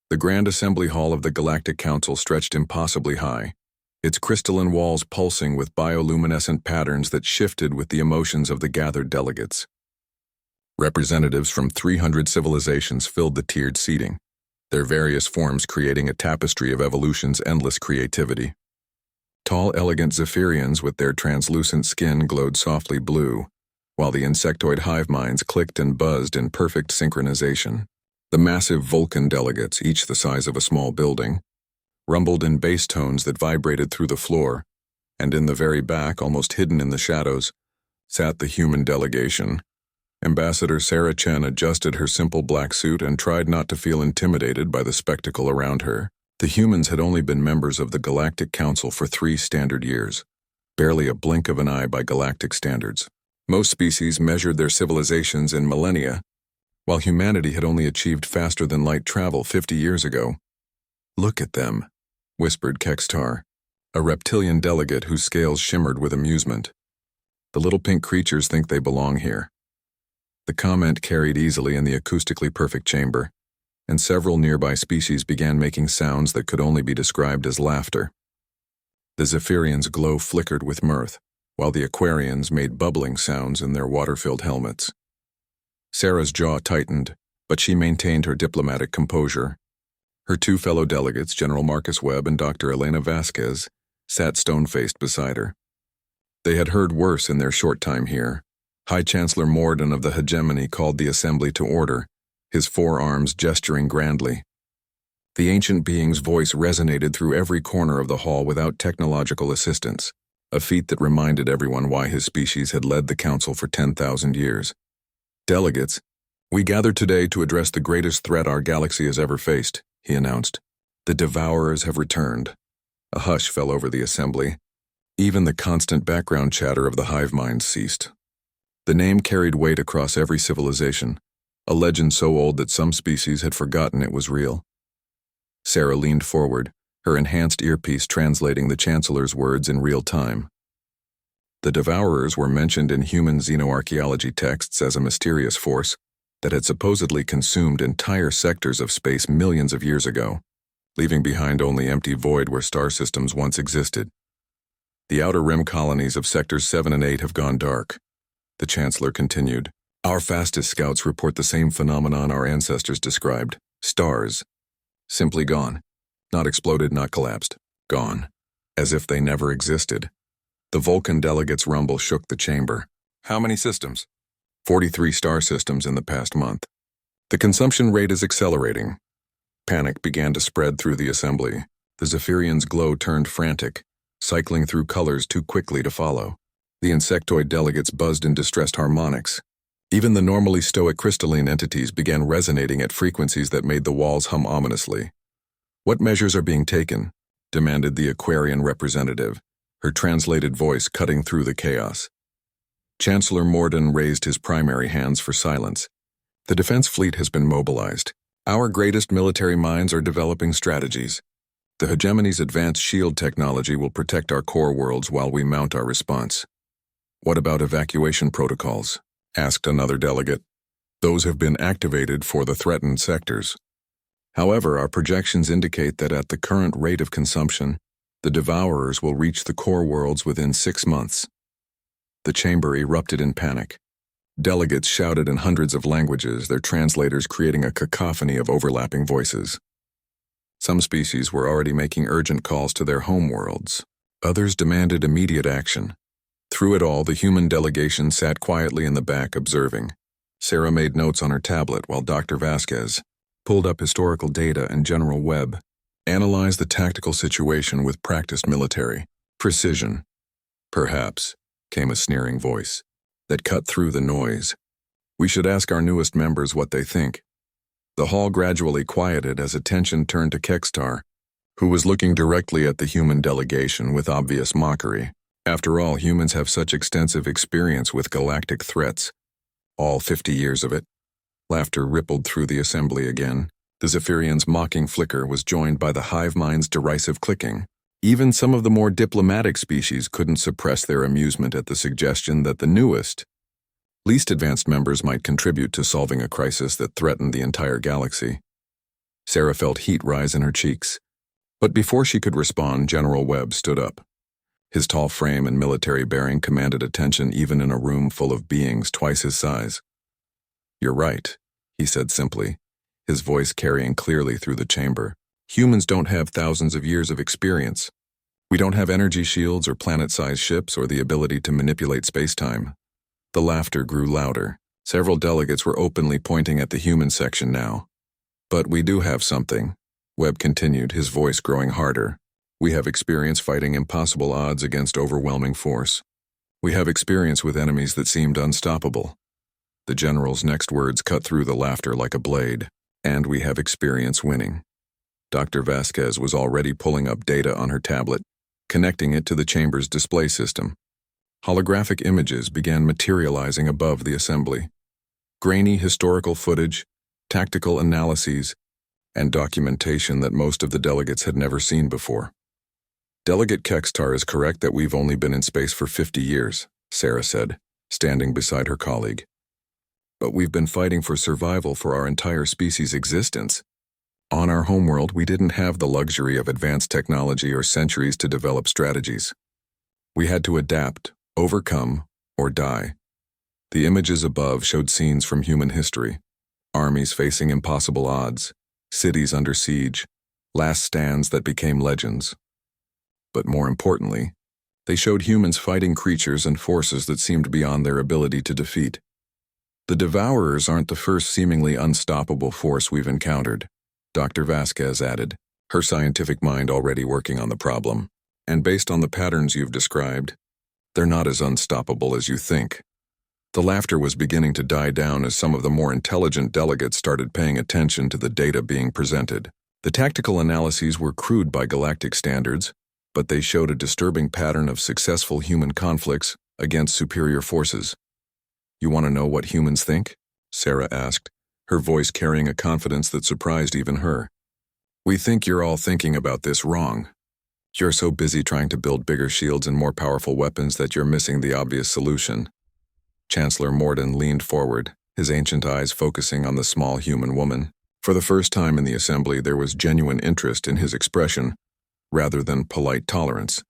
The grand assembly hall of the Galactic Council stretched impossibly high, its crystalline walls pulsing with bioluminescent patterns that shifted with the emotions of the gathered delegates. Representatives from 300 civilizations filled the tiered seating, their various forms creating a tapestry of evolution's endless creativity. Tall, elegant Zephyrians with their translucent skin glowed softly blue, while the insectoid hive minds clicked and buzzed in perfect synchronization. The massive Vulcan delegates, each the size of a small building, rumbled in bass tones that vibrated through the floor, and in the very back, almost hidden in the shadows, sat the human delegation. Ambassador Sarah Chen adjusted her simple black suit and tried not to feel intimidated by the spectacle around her. The humans had only been members of the Galactic Council for 3 standard years, barely a blink of an eye by galactic standards. Most species measured their civilizations in millennia, while humanity had only achieved faster-than-light travel 50 years ago. "Look at them," whispered Kextar, a reptilian delegate whose scales shimmered with amusement. "The little pink creatures think they belong here." The comment carried easily in the acoustically perfect chamber, and several nearby species began making sounds that could only be described as laughter. The Zephyrians' glow flickered with mirth, while the Aquarians made bubbling sounds in their water-filled helmets. Sarah's jaw tightened, but she maintained her diplomatic composure. Her 2 fellow delegates, General Marcus Webb and Dr. Elena Vasquez, sat stone-faced beside her. They had heard worse in their short time here. High Chancellor Morden of the Hegemony called the assembly to order, his forearms gesturing grandly. The ancient being's voice resonated through every corner of the hall without technological assistance, a feat that reminded everyone why his species had led the council for 10,000 years. "Delegates, we gather today to address the greatest threat our galaxy has ever faced," he announced. "The Devourers have returned." A hush fell over the assembly. Even the constant background chatter of the hive minds ceased. The name carried weight across every civilization, a legend so old that some species had forgotten it was real. Sarah leaned forward, her enhanced earpiece translating the Chancellor's words in real time. The Devourers were mentioned in human xenoarchaeology texts as a mysterious force that had supposedly consumed entire sectors of space millions of years ago, leaving behind only empty void where star systems once existed. "The outer rim colonies of Sectors 7 and 8 have gone dark," the Chancellor continued. "Our fastest scouts report the same phenomenon our ancestors described. Stars. Simply gone. Not exploded, not collapsed. Gone. As if they never existed." The Vulcan delegates' rumble shook the chamber. "How many systems?" 43 star systems in the past month. "The consumption rate is accelerating." Panic began to spread through the assembly. The Zephyrians' glow turned frantic, cycling through colors too quickly to follow. The insectoid delegates buzzed in distressed harmonics. Even the normally stoic crystalline entities began resonating at frequencies that made the walls hum ominously. "What measures are being taken?" demanded the Aquarian representative, her translated voice cutting through the chaos. Chancellor Morden raised his primary hands for silence. "The defense fleet has been mobilized. Our greatest military minds are developing strategies. The Hegemony's advanced shield technology will protect our core worlds while we mount our response." "What about evacuation protocols?" asked another delegate. "Those have been activated for the threatened sectors. However, our projections indicate that at the current rate of consumption, the Devourers will reach the core worlds within 6 months." The chamber erupted in panic. Delegates shouted in hundreds of languages, their translators creating a cacophony of overlapping voices. Some species were already making urgent calls to their home worlds. Others demanded immediate action. Through it all, the human delegation sat quietly in the back observing. Sarah made notes on her tablet while Dr. Vasquez pulled up historical data and General Webb analyzed the tactical situation with practiced military precision. "Perhaps," came a sneering voice that cut through the noise. "We should ask our newest members what they think." The hall gradually quieted as attention turned to Kextar, who was looking directly at the human delegation with obvious mockery. After all, humans have such extensive experience with galactic threats. All 50 years of it. Laughter rippled through the assembly again. The Zephyrians' mocking flicker was joined by the hive mind's derisive clicking. Even some of the more diplomatic species couldn't suppress their amusement at the suggestion that the newest, least advanced members might contribute to solving a crisis that threatened the entire galaxy. Sarah felt heat rise in her cheeks. But before she could respond, General Webb stood up. His tall frame and military bearing commanded attention even in a room full of beings twice his size. "You're right," he said simply, his voice carrying clearly through the chamber. "Humans don't have thousands of years of experience. We don't have energy shields or planet-sized ships or the ability to manipulate space-time." The laughter grew louder. Several delegates were openly pointing at the human section now. "But we do have something," Webb continued, his voice growing harder. "We have experience fighting impossible odds against overwhelming force. We have experience with enemies that seemed unstoppable." The general's next words cut through the laughter like a blade. "And we have experience winning." Dr. Vasquez was already pulling up data on her tablet, connecting it to the chamber's display system. Holographic images began materializing above the assembly. Grainy historical footage, tactical analyses, and documentation that most of the delegates had never seen before. "Delegate Kextar is correct that we've only been in space for 50 years, Sarah said, standing beside her colleague. "But we've been fighting for survival for our entire species' existence. On our homeworld, we didn't have the luxury of advanced technology or centuries to develop strategies. We had to adapt, overcome, or die." The images above showed scenes from human history. Armies facing impossible odds, cities under siege, last stands that became legends. But more importantly, they showed humans fighting creatures and forces that seemed beyond their ability to defeat. "The Devourers aren't the first seemingly unstoppable force we've encountered," Dr. Vasquez added, her scientific mind already working on the problem. "And based on the patterns you've described, they're not as unstoppable as you think." The laughter was beginning to die down as some of the more intelligent delegates started paying attention to the data being presented. The tactical analyses were crude by galactic standards, but they showed a disturbing pattern of successful human conflicts against superior forces. "You want to know what humans think?" Sarah asked, her voice carrying a confidence that surprised even her. "We think you're all thinking about this wrong. You're so busy trying to build bigger shields and more powerful weapons that you're missing the obvious solution." Chancellor Morden leaned forward, his ancient eyes focusing on the small human woman. For the first time in the assembly, there was genuine interest in his expression, rather than polite tolerance.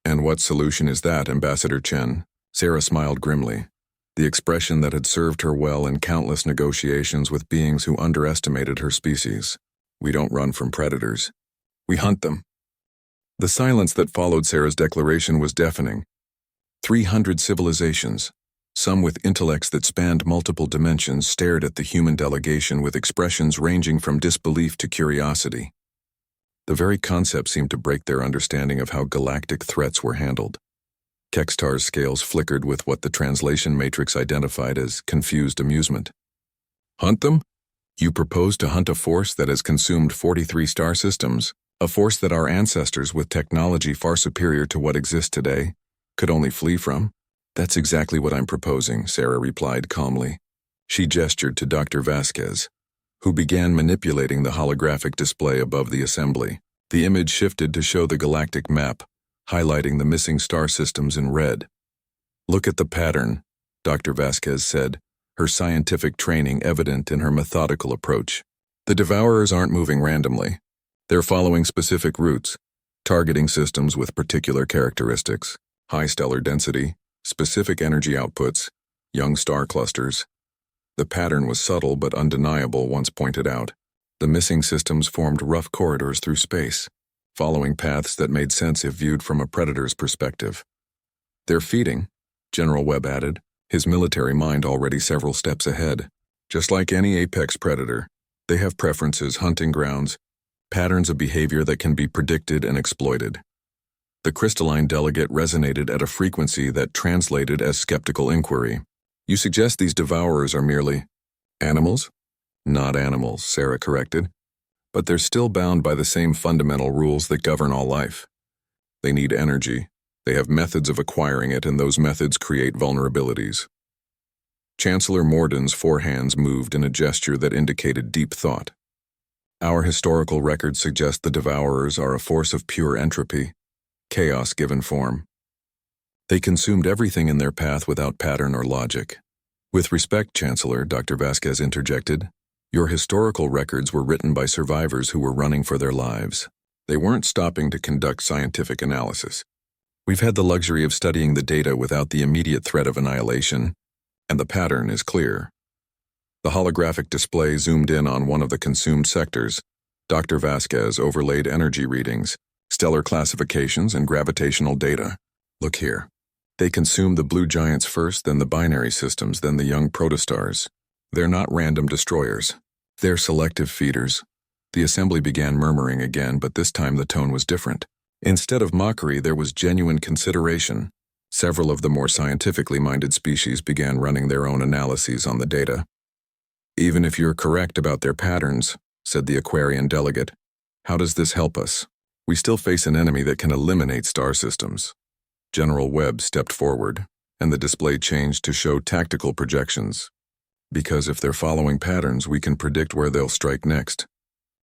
"And what solution is that, Ambassador Chen?" Sarah smiled grimly, the expression that had served her well in countless negotiations with beings who underestimated her species. "We don't run from predators. We hunt them." The silence that followed Sarah's declaration was deafening. 300 civilizations, some with intellects that spanned multiple dimensions, stared at the human delegation with expressions ranging from disbelief to curiosity. The very concept seemed to break their understanding of how galactic threats were handled. Kextar's scales flickered with what the translation matrix identified as confused amusement. "Hunt them? You propose to hunt a force that has consumed 43 star systems, a force that our ancestors with technology far superior to what exists today could only flee from?" "That's exactly what I'm proposing," Sarah replied calmly. She gestured to Dr. Vasquez, who began manipulating the holographic display above the assembly. The image shifted to show the galactic map, highlighting the missing star systems in red. "Look at the pattern," Dr. Vasquez said, her scientific training evident in her methodical approach. "The Devourers aren't moving randomly. They're following specific routes, targeting systems with particular characteristics: high stellar density, specific energy outputs, young star clusters." The pattern was subtle but undeniable once pointed out. The missing systems formed rough corridors through space, following paths that made sense if viewed from a predator's perspective. "They're feeding," General Webb added, his military mind already several steps ahead. "Just like any apex predator, they have preferences, hunting grounds, patterns of behavior that can be predicted and exploited." The crystalline delegate resonated at a frequency that translated as skeptical inquiry. "You suggest these Devourers are merely animals?" "Not animals," Sarah corrected. "But they're still bound by the same fundamental rules that govern all life. They need energy. They have methods of acquiring it, and those methods create vulnerabilities." Chancellor Morden's forehands moved in a gesture that indicated deep thought. "Our historical records suggest the Devourers are a force of pure entropy, chaos given form. They consumed everything in their path without pattern or logic." "With respect, Chancellor," Dr. Vasquez interjected, Your historical records were written by survivors who were running for their lives. They weren't stopping to conduct scientific analysis. We've had the luxury of studying the data without the immediate threat of annihilation, and the pattern is clear. The holographic display zoomed in on one of the consumed sectors. Dr. Vasquez overlaid energy readings, stellar classifications, and gravitational data. Look here. They consumed the blue giants first, then the binary systems, then the young protostars. They're not random destroyers. They're selective feeders. The assembly began murmuring again, but this time the tone was different. Instead of mockery, there was genuine consideration. Several of the more scientifically minded species began running their own analyses on the data. Even if you're correct about their patterns, said the Aquarian delegate, how does this help us? We still face an enemy that can eliminate star systems. General Webb stepped forward, and the display changed to show tactical projections. Because if they're following patterns, we can predict where they'll strike next.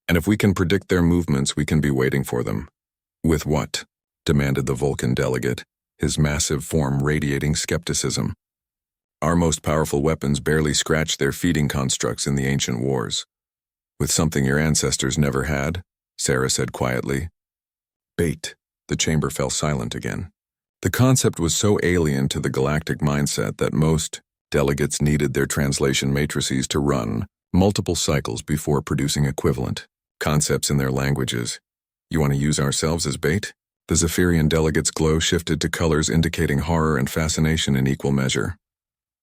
And if we can predict their movements, we can be waiting for them. With what? Demanded the Vulcan delegate, his massive form radiating skepticism. Our most powerful weapons barely scratched their feeding constructs in the ancient wars. With something your ancestors never had, Sarah said quietly. Bait. The chamber fell silent again. The concept was so alien to the galactic mindset that most delegates needed their translation matrices to run multiple cycles before producing equivalent concepts in their languages. You want to use ourselves as bait? The Zephyrian delegate's glow shifted to colors indicating horror and fascination in equal measure.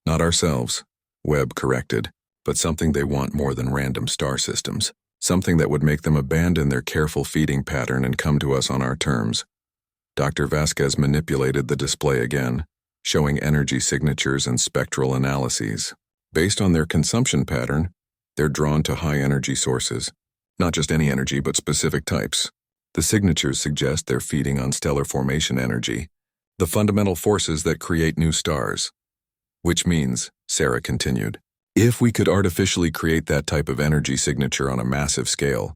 Not ourselves, Webb corrected, but something they want more than random star systems. Something that would make them abandon their careful feeding pattern and come to us on our terms. Dr. Vasquez manipulated the display again, showing energy signatures and spectral analyses. Based on their consumption pattern, they're drawn to high-energy sources. Not just any energy, but specific types. The signatures suggest they're feeding on stellar formation energy, the fundamental forces that create new stars. Which means, Sarah continued, if we could artificially create that type of energy signature on a massive scale,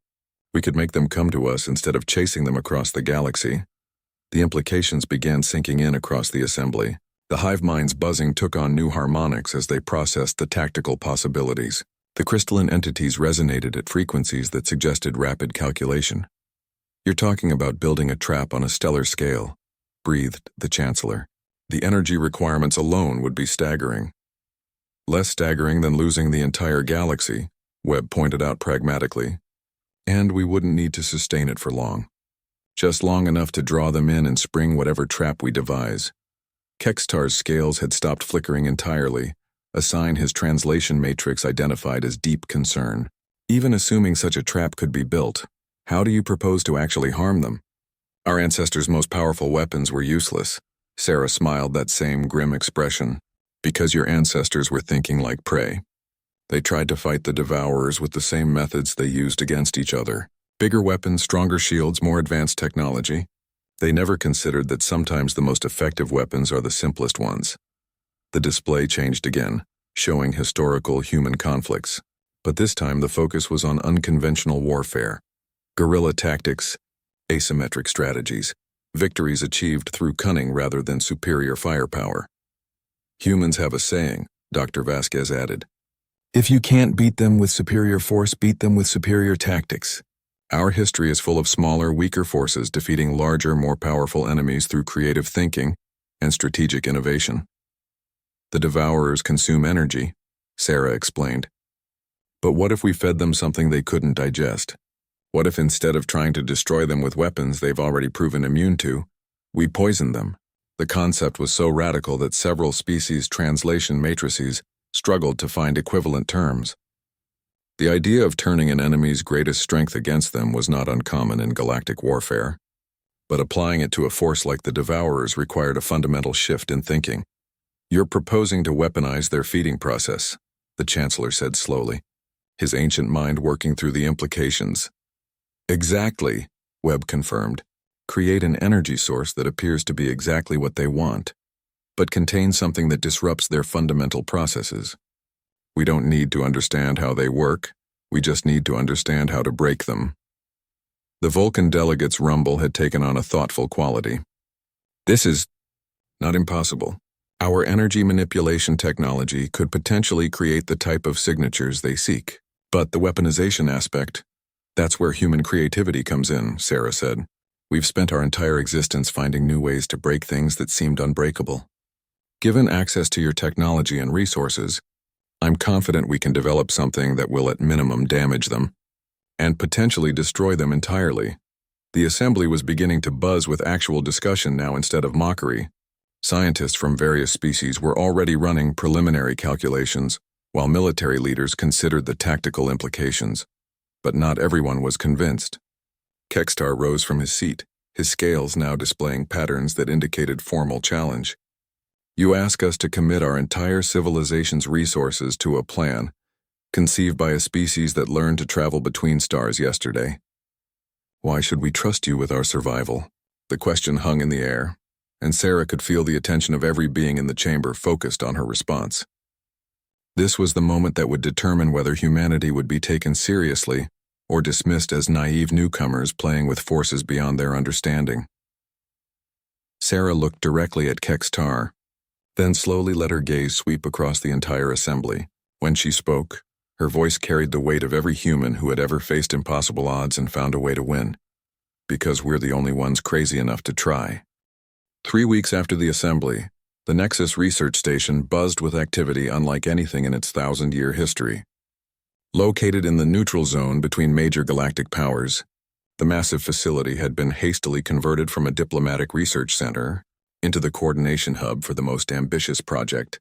we could make them come to us instead of chasing them across the galaxy. The implications began sinking in across the assembly. The hive mind's buzzing took on new harmonics as they processed the tactical possibilities. The crystalline entities resonated at frequencies that suggested rapid calculation. You're talking about building a trap on a stellar scale, breathed the Chancellor. The energy requirements alone would be staggering. Less staggering than losing the entire galaxy, Webb pointed out pragmatically. And we wouldn't need to sustain it for long. Just long enough to draw them in and spring whatever trap we devise. Kextar's scales had stopped flickering entirely, a sign his translation matrix identified as deep concern. Even assuming such a trap could be built, how do you propose to actually harm them? Our ancestors' most powerful weapons were useless. Sarah smiled that same grim expression. Because your ancestors were thinking like prey. They tried to fight the Devourers with the same methods they used against each other. Bigger weapons, stronger shields, more advanced technology. They never considered that sometimes the most effective weapons are the simplest ones. The display changed again, showing historical human conflicts. But this time the focus was on unconventional warfare. Guerrilla tactics, asymmetric strategies, victories achieved through cunning rather than superior firepower. Humans have a saying, Dr. Vasquez added. If you can't beat them with superior force, beat them with superior tactics. Our history is full of smaller, weaker forces defeating larger, more powerful enemies through creative thinking and strategic innovation. The Devourers consume energy, Sarah explained. But what if we fed them something they couldn't digest? What if instead of trying to destroy them with weapons they've already proven immune to, we poisoned them? The concept was so radical that several species' translation matrices struggled to find equivalent terms. The idea of turning an enemy's greatest strength against them was not uncommon in galactic warfare, but applying it to a force like the Devourers required a fundamental shift in thinking. You're proposing to weaponize their feeding process, the Chancellor said slowly, his ancient mind working through the implications. Exactly, Webb confirmed. Create an energy source that appears to be exactly what they want, but contains something that disrupts their fundamental processes. We don't need to understand how they work, we just need to understand how to break them. The Vulcan delegates' rumble had taken on a thoughtful quality. This is not impossible. Our energy manipulation technology could potentially create the type of signatures they seek. But the weaponization aspect, that's where human creativity comes in, Sarah said. We've spent our entire existence finding new ways to break things that seemed unbreakable. Given access to your technology and resources, I'm confident we can develop something that will at minimum damage them, and potentially destroy them entirely. The assembly was beginning to buzz with actual discussion now instead of mockery. Scientists from various species were already running preliminary calculations, while military leaders considered the tactical implications. But not everyone was convinced. Kextar rose from his seat, his scales now displaying patterns that indicated formal challenge. You ask us to commit our entire civilization's resources to a plan, conceived by a species that learned to travel between stars yesterday. Why should we trust you with our survival? The question hung in the air, and Sarah could feel the attention of every being in the chamber focused on her response. This was the moment that would determine whether humanity would be taken seriously or dismissed as naive newcomers playing with forces beyond their understanding. Sarah looked directly at Kextar, then slowly let her gaze sweep across the entire assembly. When she spoke, her voice carried the weight of every human who had ever faced impossible odds and found a way to win. Because we're the only ones crazy enough to try. 3 weeks after the assembly, the Nexus research station buzzed with activity unlike anything in its 1,000-year history. Located in the neutral zone between major galactic powers, the massive facility had been hastily converted from a diplomatic research center into the coordination hub for the most ambitious project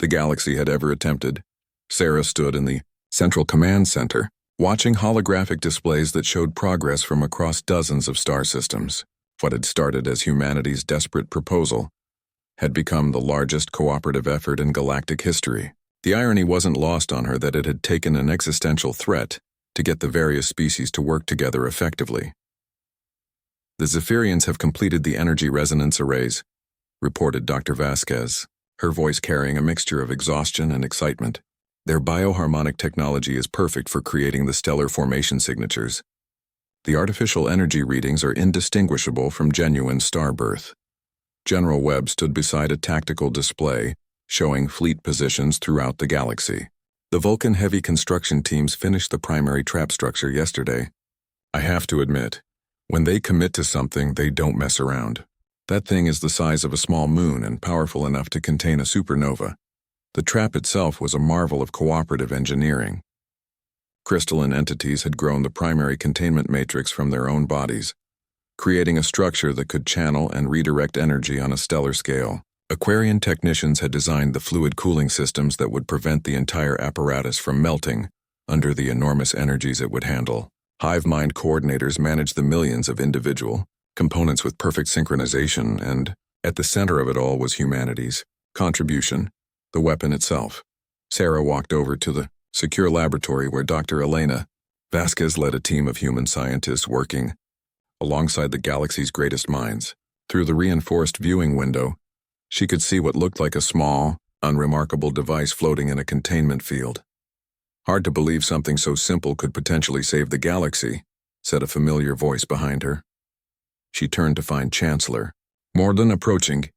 the galaxy had ever attempted. Sarah stood in the central command center, watching holographic displays that showed progress from across dozens of star systems. What had started as humanity's desperate proposal had become the largest cooperative effort in galactic history. The irony wasn't lost on her that it had taken an existential threat to get the various species to work together effectively. The Zephyrians have completed the energy resonance arrays, reported Dr. Vasquez, her voice carrying a mixture of exhaustion and excitement. Their bioharmonic technology is perfect for creating the stellar formation signatures. The artificial energy readings are indistinguishable from genuine star birth. General Webb stood beside a tactical display showing fleet positions throughout the galaxy. The Vulcan heavy construction teams finished the primary trap structure yesterday. I have to admit, when they commit to something, they don't mess around. That thing is the size of a small moon and powerful enough to contain a supernova. The trap itself was a marvel of cooperative engineering. Crystalline entities had grown the primary containment matrix from their own bodies, creating a structure that could channel and redirect energy on a stellar scale. Aquarian technicians had designed the fluid cooling systems that would prevent the entire apparatus from melting under the enormous energies it would handle. Hive mind coordinators managed the millions of individual components with perfect synchronization, and at the center of it all was humanity's contribution, the weapon itself. Sarah walked over to the secure laboratory where Dr. Elena Vasquez led a team of human scientists working alongside the galaxy's greatest minds. Through the reinforced viewing window, she could see what looked like a small, unremarkable device floating in a containment field. Hard to believe something so simple could potentially save the galaxy, said a familiar voice behind her. She turned to find Chancellor Morden approaching,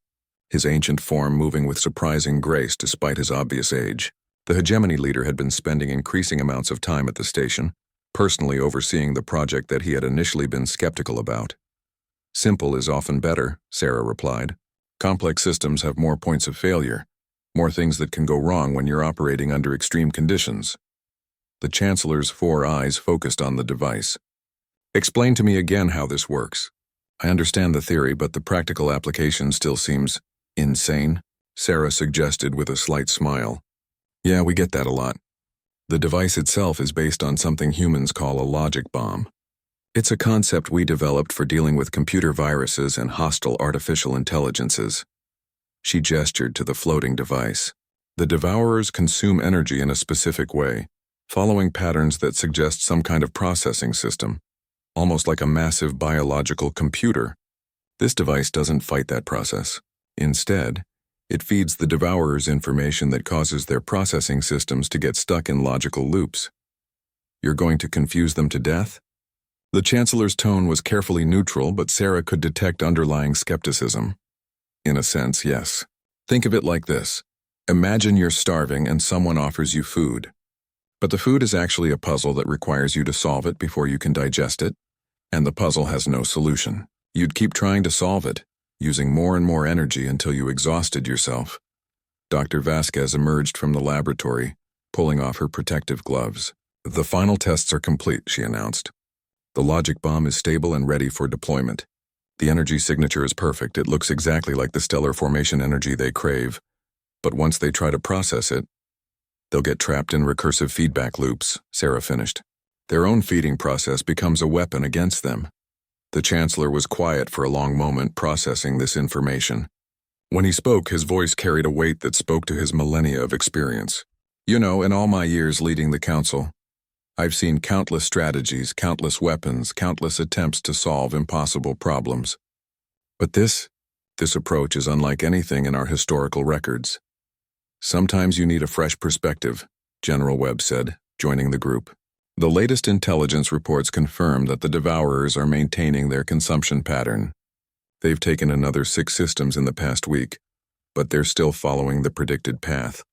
his ancient form moving with surprising grace despite his obvious age. The hegemony leader had been spending increasing amounts of time at the station, personally overseeing the project that he had initially been skeptical about. Simple is often better, Sarah replied. Complex systems have more points of failure, more things that can go wrong when you're operating under extreme conditions. The Chancellor's 4 eyes focused on the device. Explain to me again how this works. I understand the theory, but the practical application still seems insane, Sarah suggested with a slight smile. Yeah, we get that a lot. The device itself is based on something humans call a logic bomb. It's a concept we developed for dealing with computer viruses and hostile artificial intelligences. She gestured to the floating device. The devourers consume energy in a specific way, following patterns that suggest some kind of processing system, almost like a massive biological computer. This device doesn't fight that process. Instead, it feeds the devourers information that causes their processing systems to get stuck in logical loops. You're going to confuse them to death? The Chancellor's tone was carefully neutral, but Sarah could detect underlying skepticism. In a sense, yes. Think of it like this. Imagine you're starving and someone offers you food. But the food is actually a puzzle that requires you to solve it before you can digest it, and the puzzle has no solution. You'd keep trying to solve it, using more and more energy until you exhausted yourself. Dr. Vasquez emerged from the laboratory, pulling off her protective gloves. "The final tests are complete," she announced. "The logic bomb is stable and ready for deployment. The energy signature is perfect. It looks exactly like the stellar formation energy they crave. But once they try to process it, they'll get trapped in recursive feedback loops," Sarah finished. "Their own feeding process becomes a weapon against them." The Chancellor was quiet for a long moment, processing this information. When he spoke, his voice carried a weight that spoke to his millennia of experience. "You know, in all my years leading the Council, I've seen countless strategies, countless weapons, countless attempts to solve impossible problems. But this approach is unlike anything in our historical records. Sometimes you need a fresh perspective," General Webb said, joining the group. "The latest intelligence reports confirm that the Devourers are maintaining their consumption pattern. They've taken another 6 systems in the past week, but they're still following the predicted path."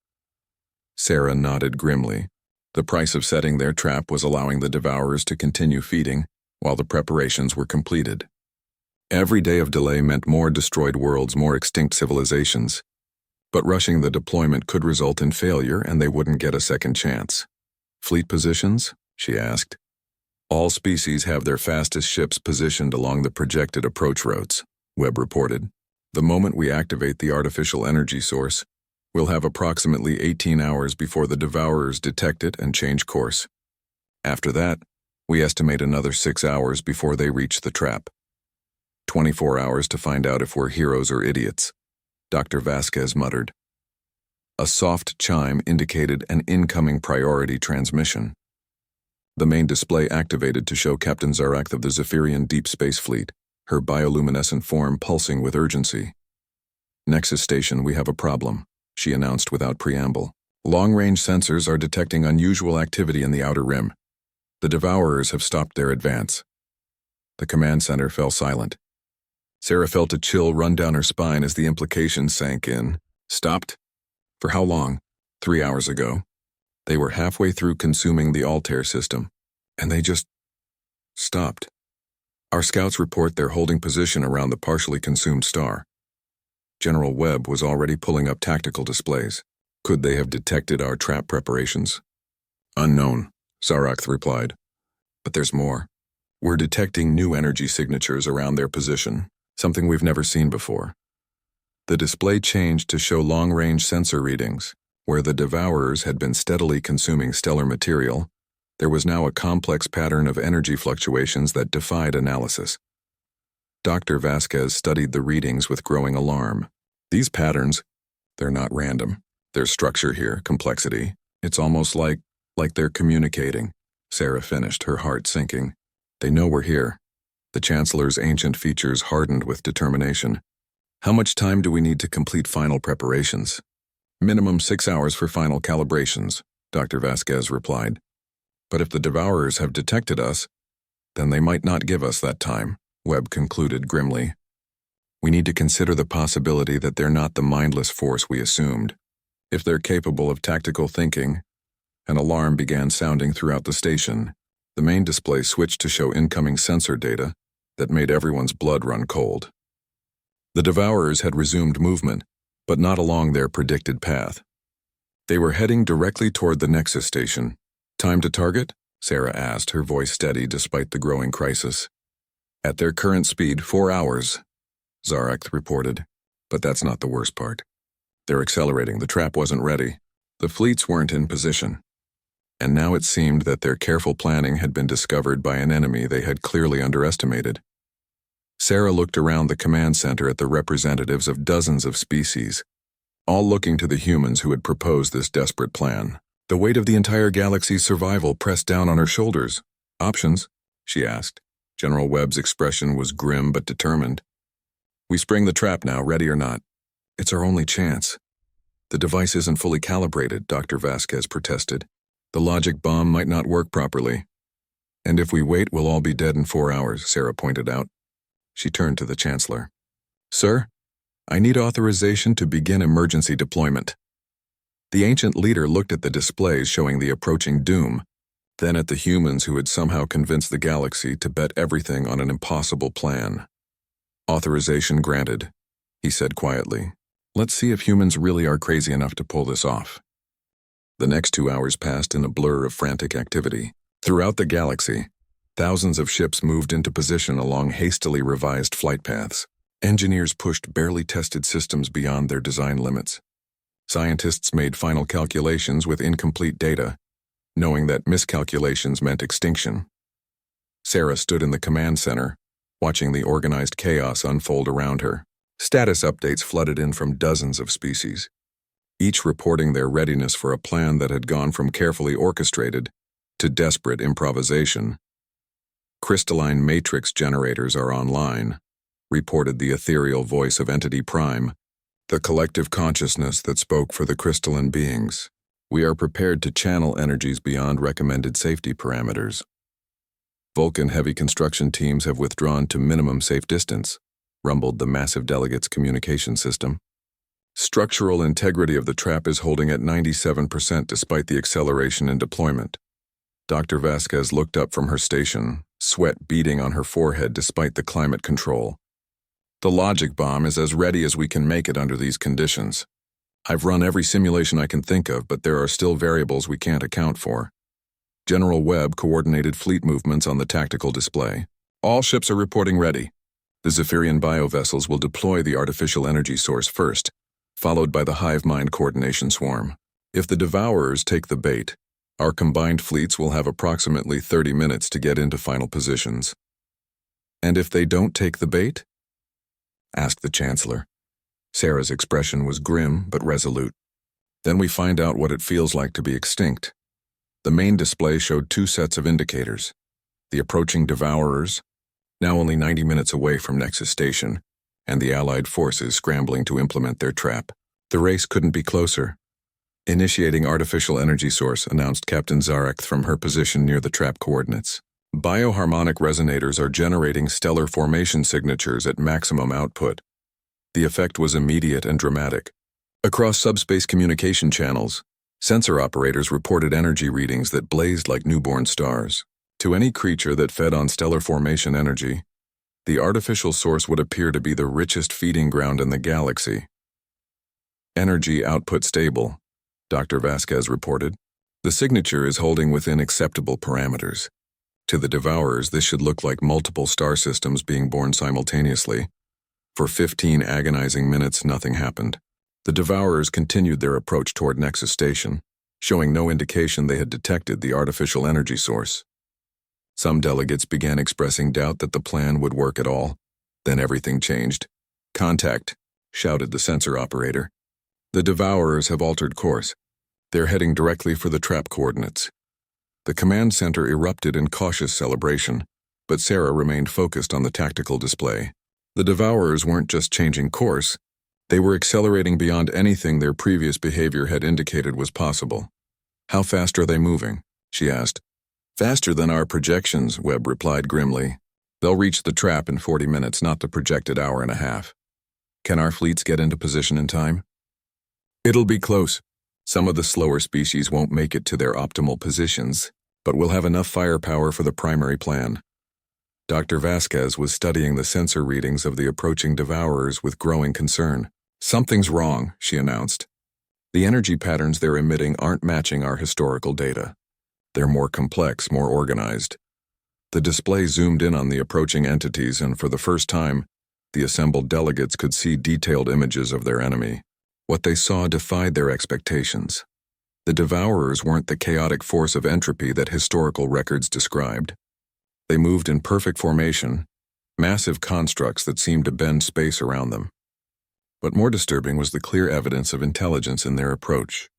Sarah nodded grimly. The price of setting their trap was allowing the Devourers to continue feeding while the preparations were completed. Every day of delay meant more destroyed worlds, more extinct civilizations. But rushing the deployment could result in failure, and they wouldn't get a second chance. "Fleet positions?" she asked. "All species have their fastest ships positioned along the projected approach routes," Webb reported. "The moment we activate the artificial energy source, we'll have approximately 18 hours before the Devourers detect it and change course. After that, we estimate another 6 hours before they reach the trap. 24 hours to find out if we're heroes or idiots," Dr. Vasquez muttered. A soft chime indicated an incoming priority transmission. The main display activated to show Captain Zarak of the Zephyrian Deep Space Fleet, her bioluminescent form pulsing with urgency. "Nexus Station, we have a problem," she announced without preamble. "Long-range sensors are detecting unusual activity in the outer rim. The Devourers have stopped their advance." The command center fell silent. Sarah felt a chill run down her spine as the implication sank in. Stopped? For how long? 3 hours ago. They were halfway through consuming the Altair system, and they just stopped. Our scouts report they're holding position around the partially consumed star. General Webb was already pulling up tactical displays. "Could they have detected our trap preparations?" "Unknown," Zarak replied. "But there's more. We're detecting new energy signatures around their position, something we've never seen before." The display changed to show long-range sensor readings. Where the Devourers had been steadily consuming stellar material, there was now a complex pattern of energy fluctuations that defied analysis. Dr. Vasquez studied the readings with growing alarm. "These patterns, they're not random. There's structure here, complexity. It's almost like they're communicating," Sarah finished, her heart sinking. "They know we're here." The Chancellor's ancient features hardened with determination. "How much time do we need to complete final preparations?" "Minimum 6 hours for final calibrations," Dr. Vasquez replied. "But if the Devourers have detected us, then they might not give us that time," Webb concluded grimly. "We need to consider the possibility that they're not the mindless force we assumed. If they're capable of tactical thinking." An alarm began sounding throughout the station. The main display switched to show incoming sensor data that made everyone's blood run cold. The Devourers had resumed movement, but not along their predicted path. They were heading directly toward the Nexus Station. "Time to target?" Sarah asked, her voice steady despite the growing crisis. "At their current speed, 4 hours, Zarak reported. "But that's not the worst part. They're accelerating. The trap wasn't ready. The fleets weren't in position. And now it seemed that their careful planning had been discovered by an enemy they had clearly underestimated." Sarah looked around the command center at the representatives of dozens of species, all looking to the humans who had proposed this desperate plan. The weight of the entire galaxy's survival pressed down on her shoulders. "Options?" she asked. General Webb's expression was grim but determined. "We spring the trap now, ready or not. It's our only chance." "The device isn't fully calibrated," Dr. Vasquez protested. "The logic bomb might not work properly." "And if we wait, we'll all be dead in 4 hours, Sarah pointed out. She turned to the Chancellor. "Sir, I need authorization to begin emergency deployment." The ancient leader looked at the displays showing the approaching doom, then at the humans who had somehow convinced the galaxy to bet everything on an impossible plan. "Authorization granted," he said quietly. "Let's see if humans really are crazy enough to pull this off." The next 2 hours passed in a blur of frantic activity. Throughout the galaxy, thousands of ships moved into position along hastily revised flight paths. Engineers pushed barely tested systems beyond their design limits. Scientists made final calculations with incomplete data, knowing that miscalculations meant extinction. Sarah stood in the command center, watching the organized chaos unfold around her. Status updates flooded in from dozens of species, each reporting their readiness for a plan that had gone from carefully orchestrated to desperate improvisation. "Crystalline matrix generators are online," reported the ethereal voice of Entity Prime, the collective consciousness that spoke for the crystalline beings. "We are prepared to channel energies beyond recommended safety parameters. Vulcan heavy construction teams have withdrawn to minimum safe distance," rumbled the massive delegate's communication system. "Structural integrity of the trap is holding at 97% despite the acceleration in deployment." Dr. Vasquez looked up from her station, sweat beading on her forehead despite the climate control. "The logic bomb is as ready as we can make it under these conditions. I've run every simulation I can think of, but there are still variables we can't account for." General Webb coordinated fleet movements on the tactical display. "All ships are reporting ready. The Zephyrian biovessels will deploy the artificial energy source first, followed by the hive mind coordination swarm. If the Devourers take the bait, our combined fleets will have approximately 30 minutes to get into final positions." "And if they don't take the bait?" asked the Chancellor. Sarah's expression was grim but resolute. "Then we find out what it feels like to be extinct." The main display showed 2 sets of indicators. The approaching Devourers, now only 90 minutes away from Nexus Station, and the Allied forces scrambling to implement their trap. The race couldn't be closer. "Initiating artificial energy source," announced Captain Zarek from her position near the trap coordinates. "Bioharmonic resonators are generating stellar formation signatures at maximum output." The effect was immediate and dramatic. Across subspace communication channels, sensor operators reported energy readings that blazed like newborn stars. To any creature that fed on stellar formation energy, the artificial source would appear to be the richest feeding ground in the galaxy. "Energy output stable," Dr. Vasquez reported. "The signature is holding within acceptable parameters." To the Devourers, this should look like multiple star systems being born simultaneously. For 15 agonizing minutes, nothing happened. The Devourers continued their approach toward Nexus Station, showing no indication they had detected the artificial energy source. Some delegates began expressing doubt that the plan would work at all. Then everything changed. "Contact," shouted the sensor operator. "The Devourers have altered course. They're heading directly for the trap coordinates." The command center erupted in cautious celebration, but Sarah remained focused on the tactical display. The Devourers weren't just changing course, they were accelerating beyond anything their previous behavior had indicated was possible. "How fast are they moving?" she asked. "Faster than our projections," Webb replied grimly. "They'll reach the trap in 40 minutes, not the projected hour and a half. Can our fleets get into position in time?" "It'll be close. Some of the slower species won't make it to their optimal positions, but we'll have enough firepower for the primary plan." Dr. Vasquez was studying the sensor readings of the approaching Devourers with growing concern. "Something's wrong," she announced. "The energy patterns they're emitting aren't matching our historical data. They're more complex, more organized." The display zoomed in on the approaching entities, and for the first time, the assembled delegates could see detailed images of their enemy. What they saw defied their expectations. The Devourers weren't the chaotic force of entropy that historical records described. They moved in perfect formation, massive constructs that seemed to bend space around them. But more disturbing was the clear evidence of intelligence in their approach.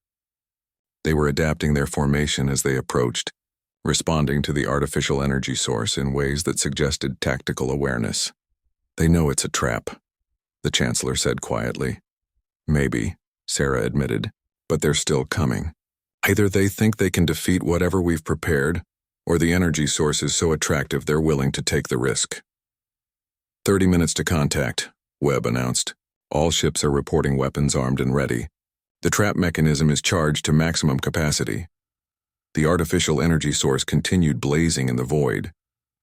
They were adapting their formation as they approached, responding to the artificial energy source in ways that suggested tactical awareness. "They know it's a trap," the Chancellor said quietly. "Maybe," Sarah admitted, "but they're still coming. Either they think they can defeat whatever we've prepared, or the energy source is so attractive they're willing to take the risk." 30 minutes to contact," Webb announced. "All ships are reporting weapons armed and ready. The trap mechanism is charged to maximum capacity. The artificial energy source continued blazing in the void,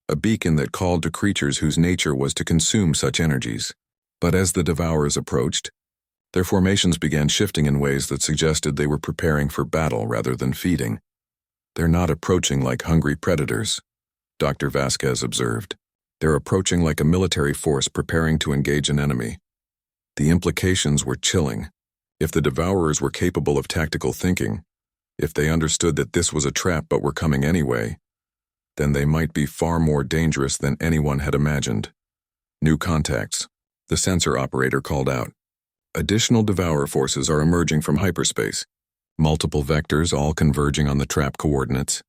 a beacon that called to creatures whose nature was to consume such energies. But as the Devourers approached, their formations began shifting in ways that suggested they were preparing for battle rather than feeding. "They're not approaching like hungry predators," Dr. Vasquez observed. "They're approaching like a military force preparing to engage an enemy." The implications were chilling. If the Devourers were capable of tactical thinking, if they understood that this was a trap but were coming anyway, then they might be far more dangerous than anyone had imagined. "New contacts," the sensor operator called out. "Additional Devourer forces are emerging from hyperspace. Multiple vectors all converging on the trap coordinates."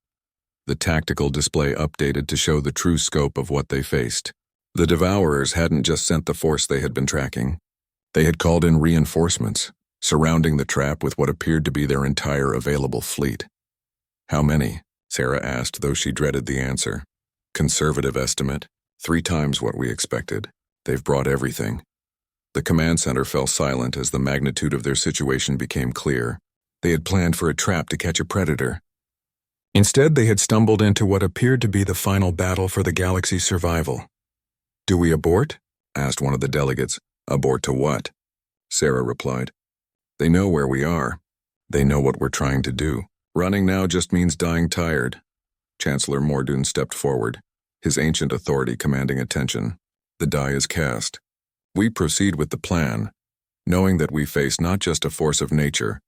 The tactical display updated to show the true scope of what they faced. The Devourers hadn't just sent the force they had been tracking. They had called in reinforcements, surrounding the trap with what appeared to be their entire available fleet. "How many?" Sarah asked, though she dreaded the answer. "Conservative estimate, 3 times what we expected. They've brought everything." The command center fell silent as the magnitude of their situation became clear. They had planned for a trap to catch a predator. Instead, they had stumbled into what appeared to be the final battle for the galaxy's survival. "Do we abort?" asked one of the delegates. "Abort to what?" Sarah replied. "They know where we are. They know what we're trying to do. Running now just means dying tired." Chancellor Mordoon stepped forward, his ancient authority commanding attention. "The die is cast. We proceed with the plan, knowing that we face not just a force of nature,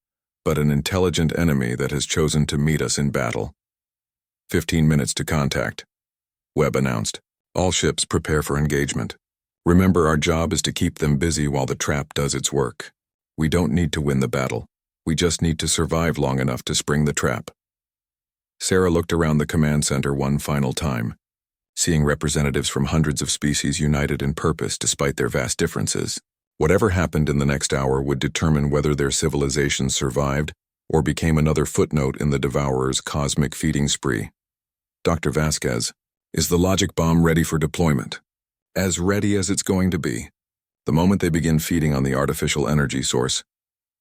but an intelligent enemy that has chosen to meet us in battle." 15 minutes to contact," Webb announced. "All ships prepare for engagement. Remember, our job is to keep them busy while the trap does its work. We don't need to win the battle. We just need to survive long enough to spring the trap." Sarah looked around the command center one final time, seeing representatives from hundreds of species united in purpose despite their vast differences. Whatever happened in the next hour would determine whether their civilization survived or became another footnote in the Devourer's cosmic feeding spree. "Dr. Vasquez, is the logic bomb ready for deployment?" "As ready as it's going to be. The moment they begin feeding on the artificial energy source,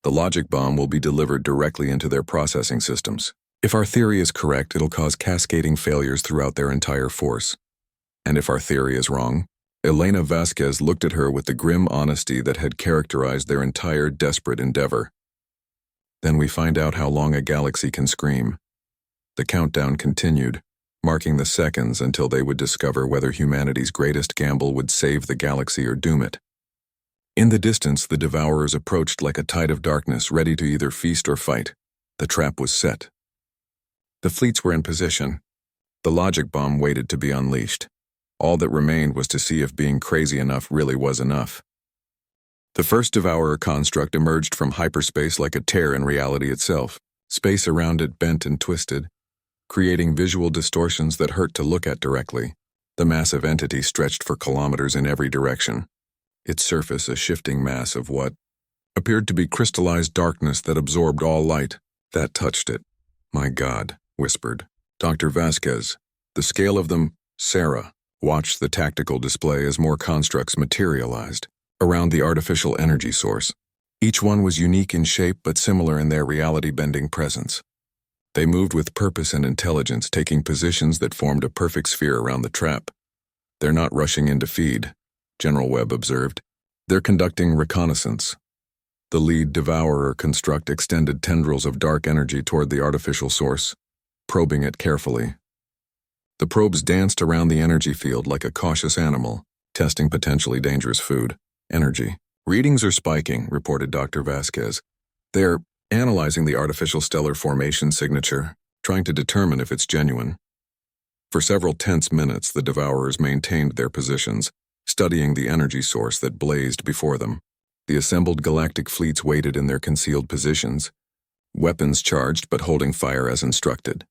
the logic bomb will be delivered directly into their processing systems. If our theory is correct, it'll cause cascading failures throughout their entire force. And if our theory is wrong?" Elena Vasquez looked at her with the grim honesty that had characterized their entire desperate endeavor. "Then we find out how long a galaxy can scream." The countdown continued, marking the seconds until they would discover whether humanity's greatest gamble would save the galaxy or doom it. In the distance, the Devourers approached like a tide of darkness, ready to either feast or fight. The trap was set. The fleets were in position. The logic bomb waited to be unleashed. All that remained was to see if being crazy enough really was enough. The first Devourer construct emerged from hyperspace like a tear in reality itself. Space around it bent and twisted, creating visual distortions that hurt to look at directly. The massive entity stretched for kilometers in every direction, its surface a shifting mass of what appeared to be crystallized darkness that absorbed all light. That touched it. "My God," whispered Dr. Vasquez. The scale of them. Sarah watched the tactical display as more constructs materialized around the artificial energy source. Each one was unique in shape but similar in their reality-bending presence. They moved with purpose and intelligence, taking positions that formed a perfect sphere around the trap. "They're not rushing in to feed," General Webb observed. "They're conducting reconnaissance." The lead Devourer construct extended tendrils of dark energy toward the artificial source, probing it carefully. The probes danced around the energy field like a cautious animal, testing potentially dangerous food. "Energy readings are spiking," reported Dr. Vasquez. "They're analyzing the artificial stellar formation signature, trying to determine if it's genuine." For several tense minutes, the Devourers maintained their positions, studying the energy source that blazed before them. The assembled galactic fleets waited in their concealed positions, weapons charged but holding fire as instructed.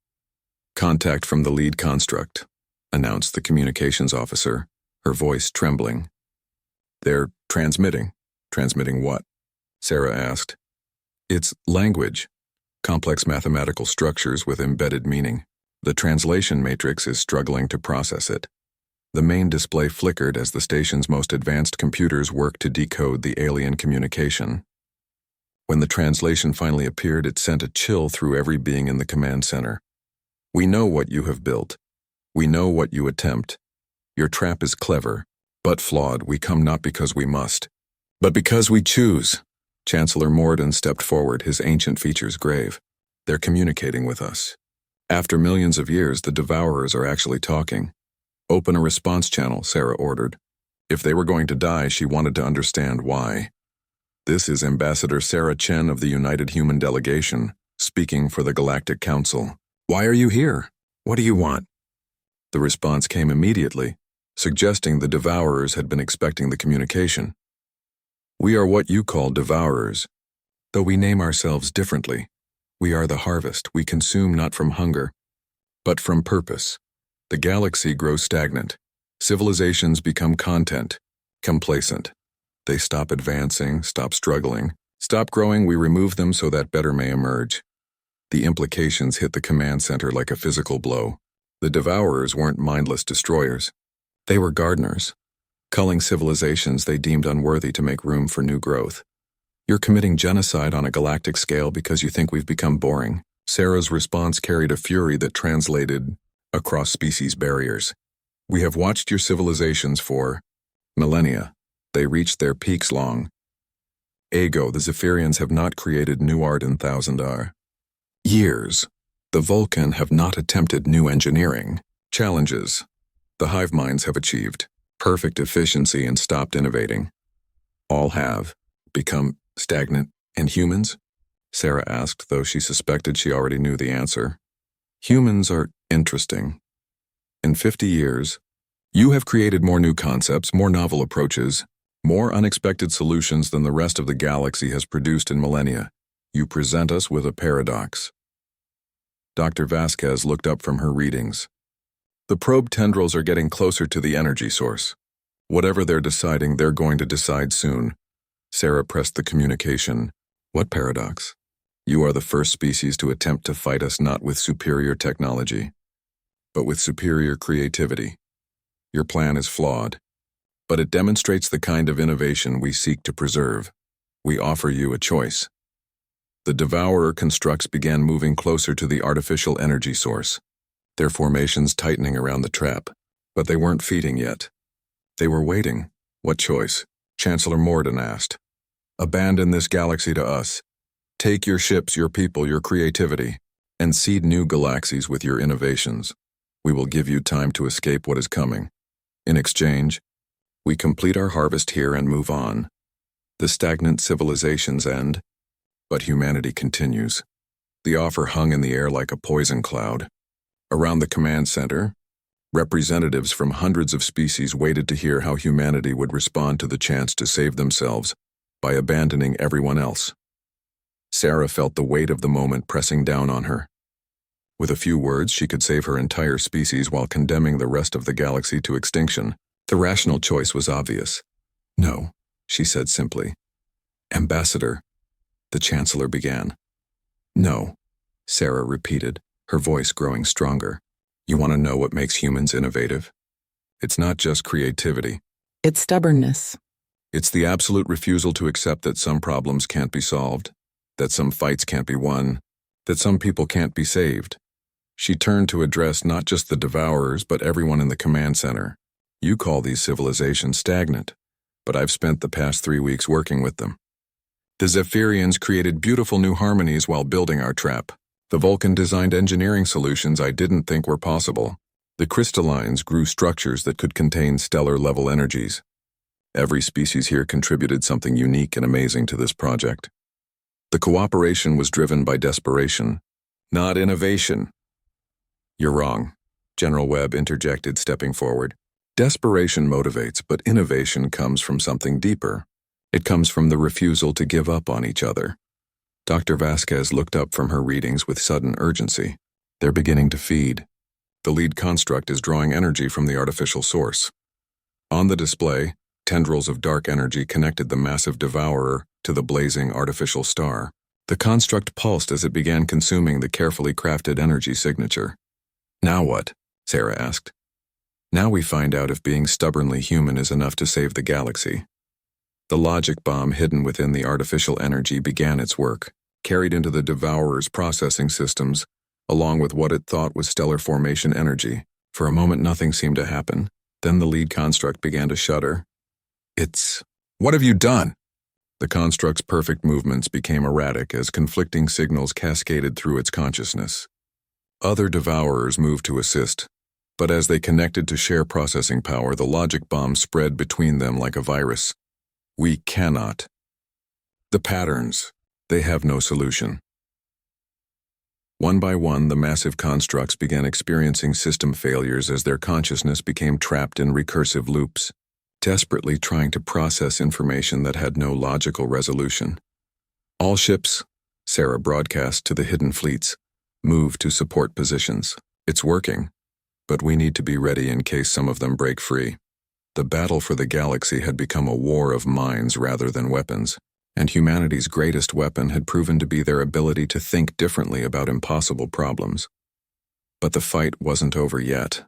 "Contact from the lead construct," announced the communications officer, her voice trembling. "They're transmitting." "Transmitting what?" Sarah asked. "It's language, complex mathematical structures with embedded meaning. The translation matrix is struggling to process it." The main display flickered as the station's most advanced computers worked to decode the alien communication. When the translation finally appeared, it sent a chill through every being in the command center. We know what you have built. We know what you attempt. Your trap is clever, but flawed. We come not because we must, but because we choose. Chancellor Morden stepped forward, his ancient features grave. They're communicating with us. After millions of years, the Devourers are actually talking. Open a response channel, Sarah ordered. If they were going to die, she wanted to understand why. This is Ambassador Sarah Chen of the United Human Delegation, speaking for the Galactic Council. Why are you here? What do you want? The response came immediately, suggesting the Devourers had been expecting the communication. We are what you call Devourers, though we name ourselves differently. We are the harvest. We consume not from hunger, but from purpose. The galaxy grows stagnant. Civilizations become content, complacent. They stop advancing, stop struggling, stop growing. We remove them so that better may emerge. The implications hit the command center like a physical blow. The Devourers weren't mindless destroyers. They were gardeners, culling civilizations they deemed unworthy to make room for new growth. You're committing genocide on a galactic scale because you think we've become boring. Sarah's response carried a fury that translated across species barriers. We have watched your civilizations for millennia. They reached their peaks long ago. The Zephyrians have not created new art in thousand years. The Vulcan have not attempted new engineering challenges. The hive minds have achieved perfect efficiency and stopped innovating. All have become stagnant. And humans? Sarah asked, though she suspected she already knew the answer. Humans are interesting. In 50 years, you have created more new concepts, more novel approaches, more unexpected solutions than the rest of the galaxy has produced in millennia. You present us with a paradox. Dr. Vasquez looked up from her readings. The probe tendrils are getting closer to the energy source. Whatever they're deciding, they're going to decide soon. Sarah pressed the communication. What paradox? You are the first species to attempt to fight us not with superior technology, but with superior creativity. Your plan is flawed, but it demonstrates the kind of innovation we seek to preserve. We offer you a choice. The Devourer constructs began moving closer to the artificial energy source, their formations tightening around the trap, but they weren't feeding yet. They were waiting. What choice? Chancellor Morden asked. Abandon this galaxy to us. Take your ships, your people, your creativity, and seed new galaxies with your innovations. We will give you time to escape what is coming. In exchange, we complete our harvest here and move on. The stagnant civilizations end, but humanity continues. The offer hung in the air like a poison cloud. Around the command center, representatives from hundreds of species waited to hear how humanity would respond to the chance to save themselves by abandoning everyone else. Sarah felt the weight of the moment pressing down on her. With a few words, she could save her entire species while condemning the rest of the galaxy to extinction. The rational choice was obvious. No, she said simply. Ambassador, the Chancellor began. No, Sarah repeated, her voice growing stronger. You want to know what makes humans innovative? It's not just creativity. It's stubbornness. It's the absolute refusal to accept that some problems can't be solved, that some fights can't be won, that some people can't be saved. She turned to address not just the Devourers, but everyone in the command center. You call these civilizations stagnant, but I've spent the past 3 weeks working with them. The Zephyrians created beautiful new harmonies while building our trap. The Vulcan designed engineering solutions I didn't think were possible. The crystallines grew structures that could contain stellar-level energies. Every species here contributed something unique and amazing to this project. The cooperation was driven by desperation, not innovation. You're wrong, General Webb interjected, stepping forward. Desperation motivates, but innovation comes from something deeper. It comes from the refusal to give up on each other. Dr. Vasquez looked up from her readings with sudden urgency. They're beginning to feed. The lead construct is drawing energy from the artificial source. On the display, tendrils of dark energy connected the massive Devourer to the blazing artificial star. The construct pulsed as it began consuming the carefully crafted energy signature. Now what? Sarah asked. Now we find out if being stubbornly human is enough to save the galaxy. The logic bomb hidden within the artificial energy began its work, carried into the Devourer's processing systems, along with what it thought was stellar formation energy. For a moment nothing seemed to happen. Then the lead construct began to shudder. What have you done? The construct's perfect movements became erratic as conflicting signals cascaded through its consciousness. Other Devourers moved to assist, but as they connected to share processing power, the logic bomb spread between them like a virus. We cannot. The patterns, they have no solution. One by one, the massive constructs began experiencing system failures as their consciousness became trapped in recursive loops, desperately trying to process information that had no logical resolution. All ships, Sarah broadcast to the hidden fleets, move to support positions. It's working, but we need to be ready in case some of them break free. The battle for the galaxy had become a war of minds rather than weapons, and humanity's greatest weapon had proven to be their ability to think differently about impossible problems. But the fight wasn't over yet.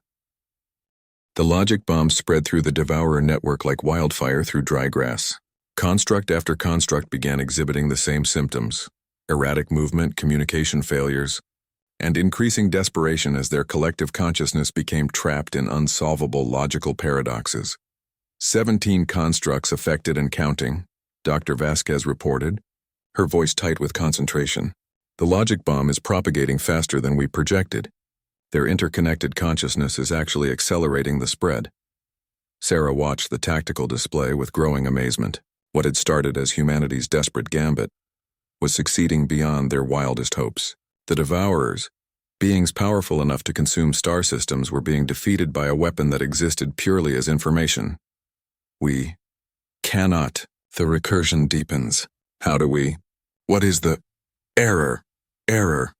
The logic bomb spread through the Devourer network like wildfire through dry grass. Construct after construct began exhibiting the same symptoms: erratic movement, communication failures, and increasing desperation as their collective consciousness became trapped in unsolvable logical paradoxes. 17 constructs affected and counting, Dr. Vasquez reported, her voice tight with concentration. The logic bomb is propagating faster than we projected. Their interconnected consciousness is actually accelerating the spread. Sarah watched the tactical display with growing amazement. What had started as humanity's desperate gambit was succeeding beyond their wildest hopes. The Devourers, beings powerful enough to consume star systems, were being defeated by a weapon that existed purely as information. We cannot. The recursion deepens. How do we? What is the error? Error.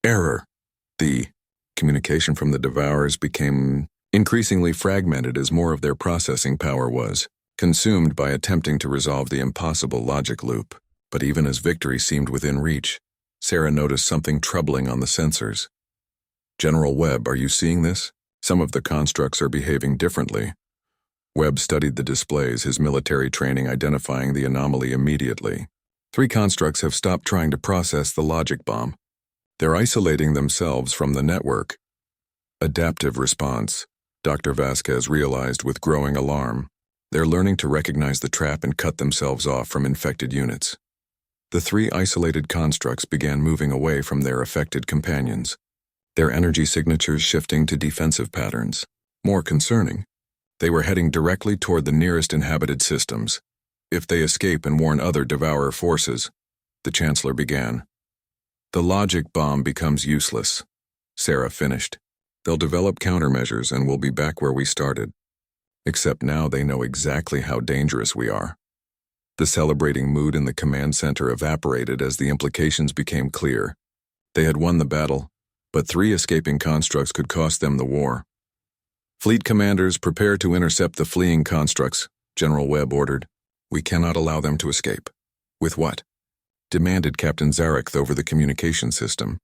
The communication from the Devourers became increasingly fragmented as more of their processing power was consumed by attempting to resolve the impossible logic loop. But even as victory seemed within reach, Sarah noticed something troubling on the sensors. General Webb, are you seeing this? Some of the constructs are behaving differently. Webb studied the displays, his military training identifying the anomaly immediately. 3 constructs have stopped trying to process the logic bomb. They're isolating themselves from the network. Adaptive response, Dr. Vasquez realized with growing alarm. They're learning to recognize the trap and cut themselves off from infected units. The 3 isolated constructs began moving away from their affected companions, their energy signatures shifting to defensive patterns. More concerning, they were heading directly toward the nearest inhabited systems. If they escape and warn other Devourer forces, the Chancellor began. The logic bomb becomes useless, Sarah finished. They'll develop countermeasures and we'll be back where we started. Except now they know exactly how dangerous we are. The celebrating mood in the command center evaporated as the implications became clear. They had won the battle, but 3 escaping constructs could cost them the war. Fleet commanders, prepare to intercept the fleeing constructs, General Webb ordered. We cannot allow them to escape. With what? Demanded Captain Zarek over the communication system.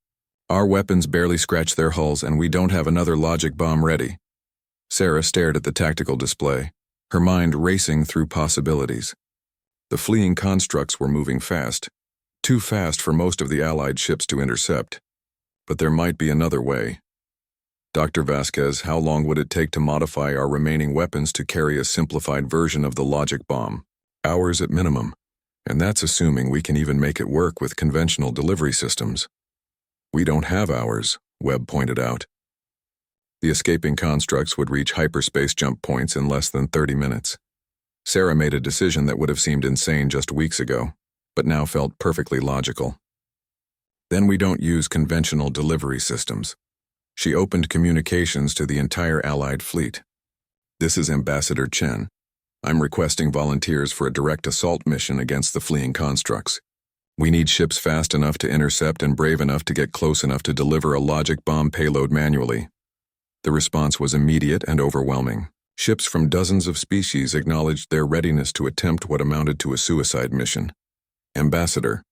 Our weapons barely scratch their hulls and we don't have another logic bomb ready. Sarah stared at the tactical display, her mind racing through possibilities. The fleeing constructs were moving fast, too fast for most of the Allied ships to intercept. But there might be another way. Dr. Vasquez, how long would it take to modify our remaining weapons to carry a simplified version of the logic bomb? Hours at minimum, and that's assuming we can even make it work with conventional delivery systems. We don't have hours, Webb pointed out. The escaping constructs would reach hyperspace jump points in less than 30 minutes. Sarah made a decision that would have seemed insane just weeks ago, but now felt perfectly logical. Then we don't use conventional delivery systems. She opened communications to the entire Allied fleet. This is Ambassador Chen. I'm requesting volunteers for a direct assault mission against the fleeing constructs. We need ships fast enough to intercept and brave enough to get close enough to deliver a logic bomb payload manually. The response was immediate and overwhelming. Ships from dozens of species acknowledged their readiness to attempt what amounted to a suicide mission. Ambassador,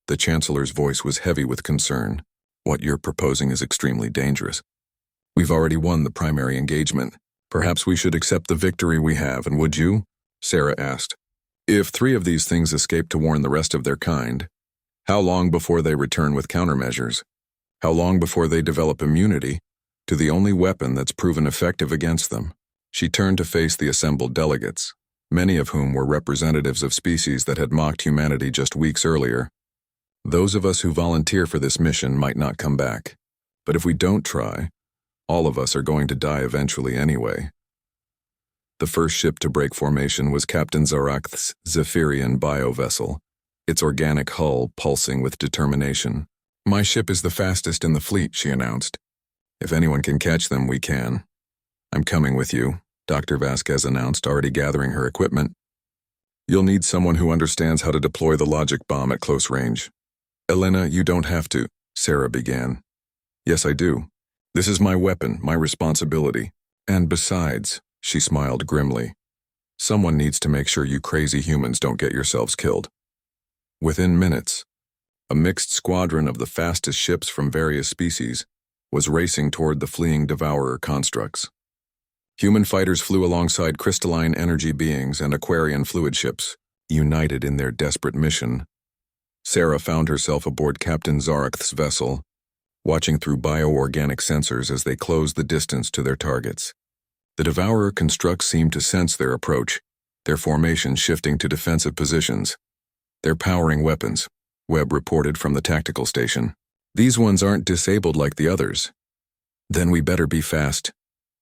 the Chancellor's voice was heavy with concern. What you're proposing is extremely dangerous. We've already won the primary engagement. Perhaps we should accept the victory we have, and would you? Sarah asked. If 3 of these things escape to warn the rest of their kind, how long before they return with countermeasures? How long before they develop immunity to the only weapon that's proven effective against them? She turned to face the assembled delegates, many of whom were representatives of species that had mocked humanity just weeks earlier. Those of us who volunteer for this mission might not come back, but if we don't try, all of us are going to die eventually anyway. The first ship to break formation was Captain Zarakth's Zephyrian bio-vessel, its organic hull pulsing with determination. "My ship is the fastest in the fleet," she announced. "If anyone can catch them, we can." "I'm coming with you," Dr. Vasquez announced, already gathering her equipment. "You'll need someone who understands how to deploy the logic bomb at close range." "Elena, you don't have to," Sarah began. "Yes, I do. This is my weapon, my responsibility. And besides," she smiled grimly, "someone needs to make sure you crazy humans don't get yourselves killed." Within minutes, a mixed squadron of the fastest ships from various species was racing toward the fleeing Devourer constructs. Human fighters flew alongside crystalline energy beings and Aquarian fluid ships, united in their desperate mission. Sarah found herself aboard Captain Zarakth's vessel, watching through bioorganic sensors as they closed the distance to their targets. The Devourer constructs seemed to sense their approach, their formation shifting to defensive positions. "They're powering weapons," Webb reported from the tactical station. "These ones aren't disabled like the others." "Then we better be fast,"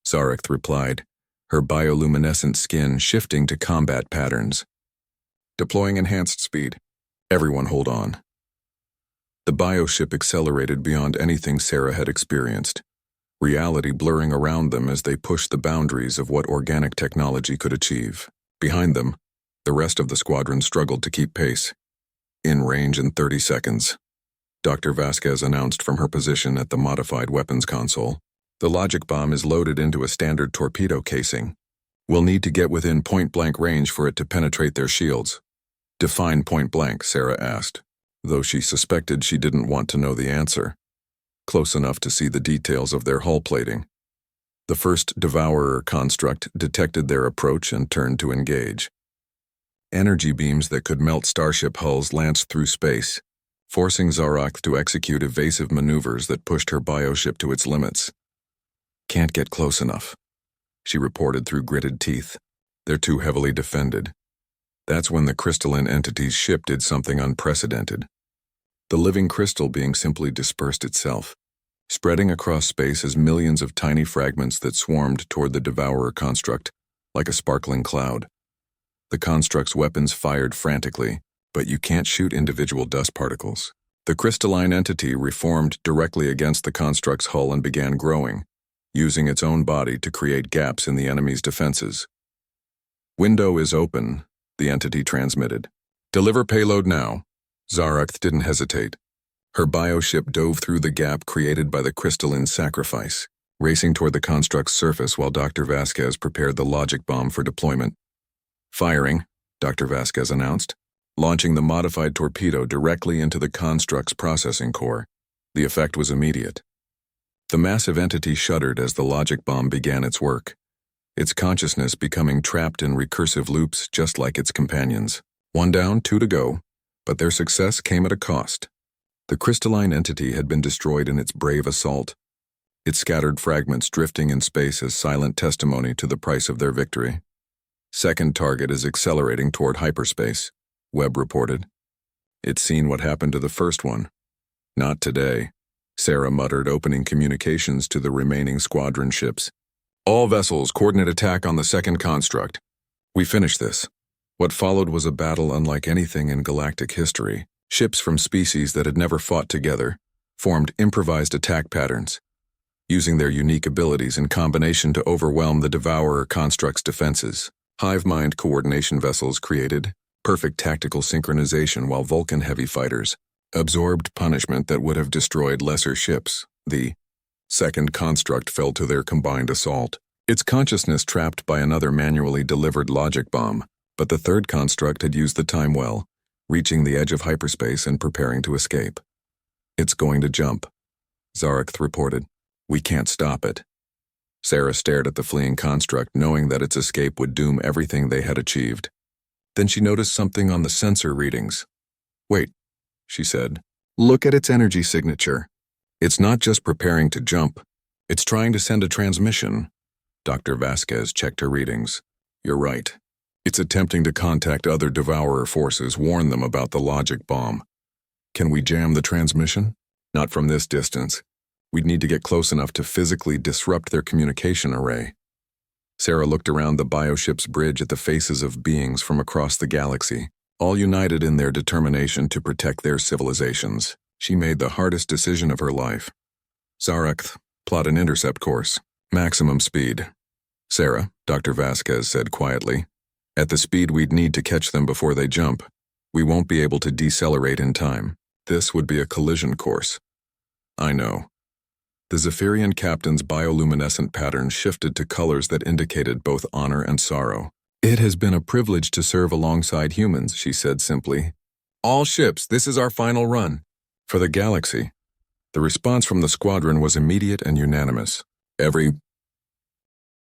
Zarakth replied, her bioluminescent skin shifting to combat patterns. "Deploying enhanced speed. Everyone hold on." The bioship accelerated beyond anything Sarah had experienced, reality blurring around them as they pushed the boundaries of what organic technology could achieve. Behind them, the rest of the squadron struggled to keep pace. "In range in 30 seconds, Dr. Vasquez announced from her position at the modified weapons console. "The logic bomb is loaded into a standard torpedo casing. We'll need to get within point-blank range for it to penetrate their shields." "Define point-blank," Sarah asked, though she suspected she didn't want to know the answer. "Close enough to see the details of their hull plating." The first Devourer construct detected their approach and turned to engage. Energy beams that could melt starship hulls lanced through space, forcing Zarakth to execute evasive maneuvers that pushed her bioship to its limits. "Can't get close enough," she reported through gritted teeth. "They're too heavily defended." That's when the crystalline entity's ship did something unprecedented. The living crystal being simply dispersed itself, spreading across space as millions of tiny fragments that swarmed toward the Devourer construct, like a sparkling cloud. The construct's weapons fired frantically, but you can't shoot individual dust particles. The crystalline entity reformed directly against the construct's hull and began growing, using its own body to create gaps in the enemy's defenses. "Window is open," the entity transmitted. "Deliver payload now." Zarakth didn't hesitate. Her bioship dove through the gap created by the crystalline sacrifice, racing toward the construct's surface while Dr. Vasquez prepared the logic bomb for deployment. "Firing," Dr. Vasquez announced, launching the modified torpedo directly into the construct's processing core. The effect was immediate. The massive entity shuddered as the logic bomb began its work, its consciousness becoming trapped in recursive loops just like its companions. 1 down, 2 to go, but their success came at a cost. The crystalline entity had been destroyed in its brave assault, its scattered fragments drifting in space as silent testimony to the price of their victory. "Second target is accelerating toward hyperspace," Webb reported. "It's seen what happened to the first one." "Not today," Sarah muttered, opening communications to the remaining squadron ships. "All vessels, coordinate attack on the second construct. We finished this." What followed was a battle unlike anything in galactic history. Ships from species that had never fought together formed improvised attack patterns, using their unique abilities in combination to overwhelm the Devourer construct's defenses. Hive mind coordination vessels created perfect tactical synchronization while Vulcan heavy fighters absorbed punishment that would have destroyed lesser ships. The second construct fell to their combined assault, its consciousness trapped by another manually delivered logic bomb, but the third construct had used the time well, reaching the edge of hyperspace and preparing to escape. "It's going to jump," Zarakth reported. "We can't stop it." Sarah stared at the fleeing construct, knowing that its escape would doom everything they had achieved. Then she noticed something on the sensor readings. "Wait," she said. "Look at its energy signature. It's not just preparing to jump. It's trying to send a transmission." Dr. Vasquez checked her readings. "You're right. It's attempting to contact other Devourer forces, warn them about the logic bomb. Can we jam the transmission? Not from this distance. We'd need to get close enough to physically disrupt their communication array." Sarah looked around the bioship's bridge at the faces of beings from across the galaxy, all united in their determination to protect their civilizations. She made the hardest decision of her life. "Zarakth, plot an intercept course. Maximum speed." "Sarah," Dr. Vasquez said quietly, "at the speed we'd need to catch them before they jump, we won't be able to decelerate in time. This would be a collision course." "I know." The Zephyrian captain's bioluminescent pattern shifted to colors that indicated both honor and sorrow. "It has been a privilege to serve alongside humans," she said simply. "All ships, this is our final run." For the galaxy. The response from the squadron was immediate and unanimous. Every